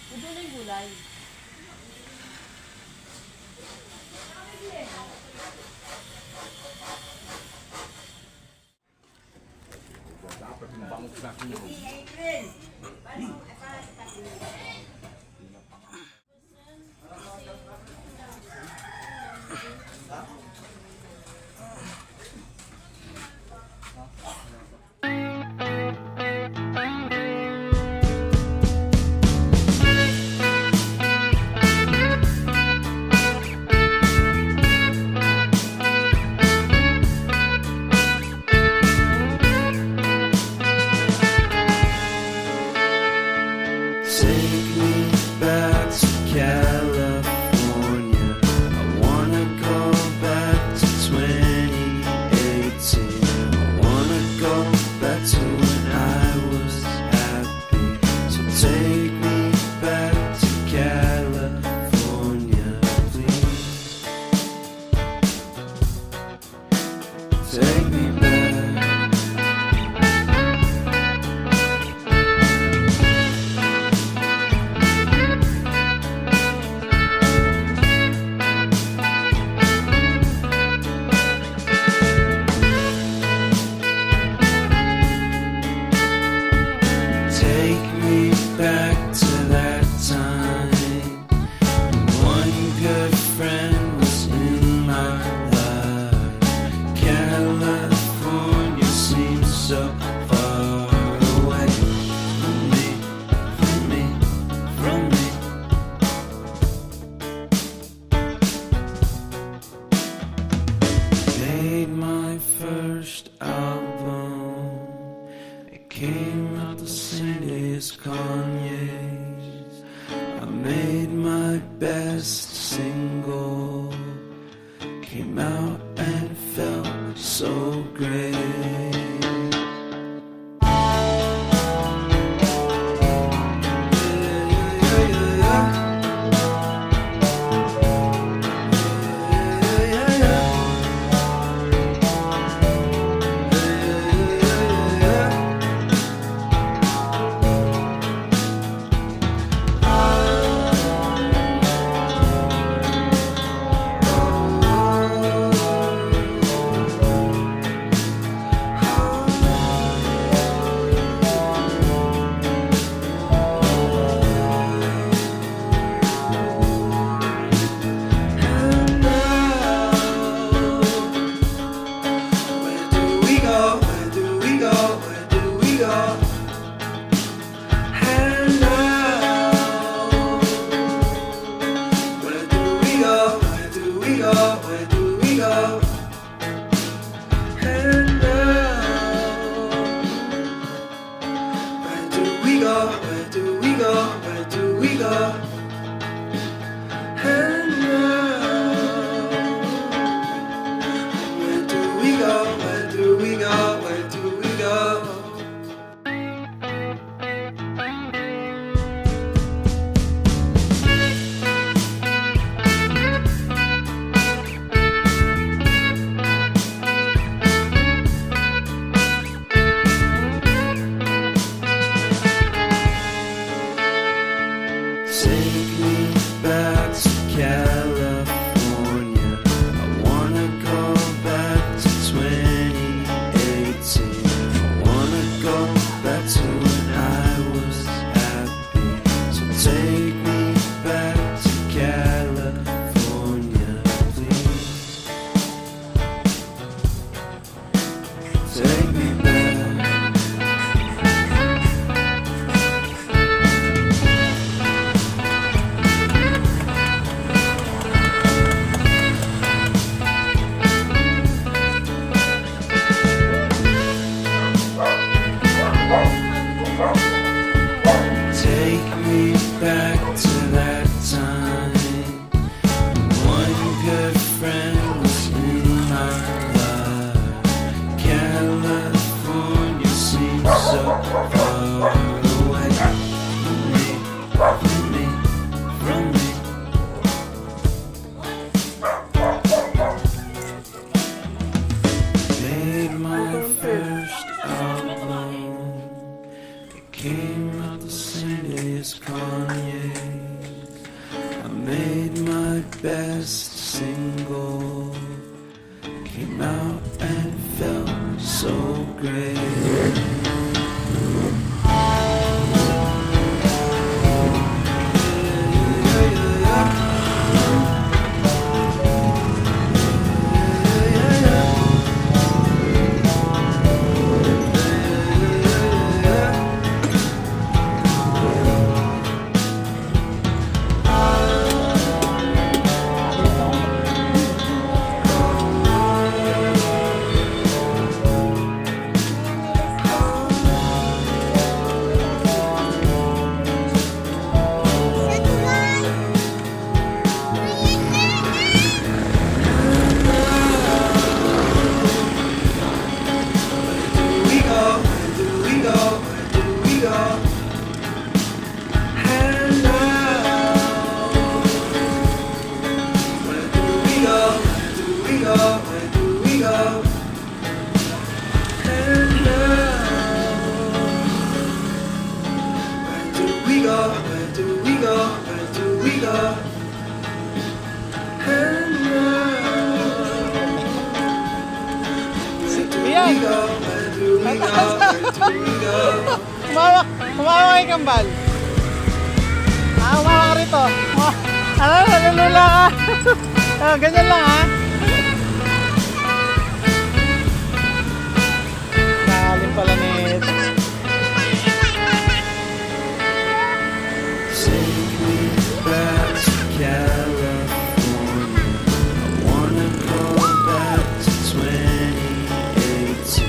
Ito na yung gulay. Dapat yung bangus natin yun. Take me back to California. I wanna go back to 2018. I wanna go back to when I was happy. So take me back to California, please. Take me back. Take me back to that time when one good friend was in my life. California seems so far away from me, from me, from me. Made my first album. It came out the same day as Kanye's. I made my best single. Came out and felt so great. Take me back to California. I wanna go back to 2018. great. Kumawa kay Kambal. Kumawa ka rito. Ano, nalulula ka. Ganyan lang ha. Nakalim pala ni Take me back to California. I wanna go back to 2018.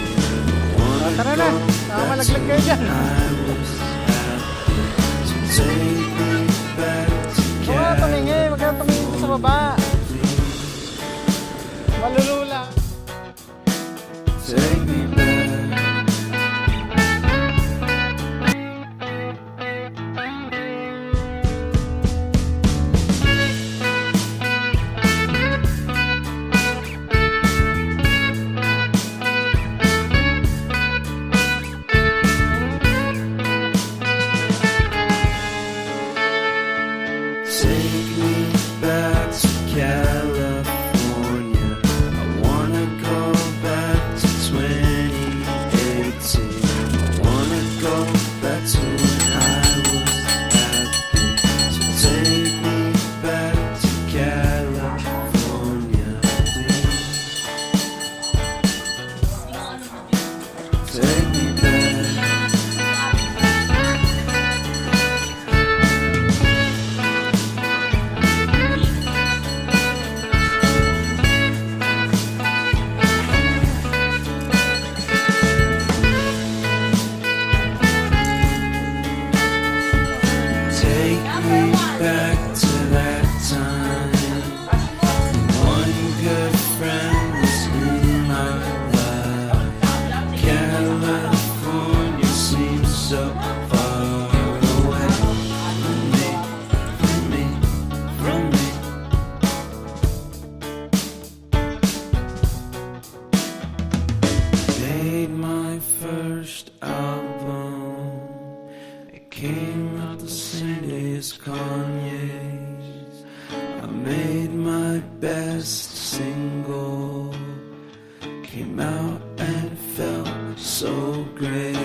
I wanna tara na. Nakamalaglag kayo dyan. Take me back to Huwag ka tumingin. Huwag ka tumingin sa baba. Malulula. Take me back. Take me back to California. I wanna go back to 2018. I wanna go back to when I was happy. So take me back to California, please. Take me back. Take me back to that time. One good friend was in my life. California seems so far away from me, from me, from me. Made my first album. It came out the same day as Kanye's. I made my best single. Came out and it felt so great.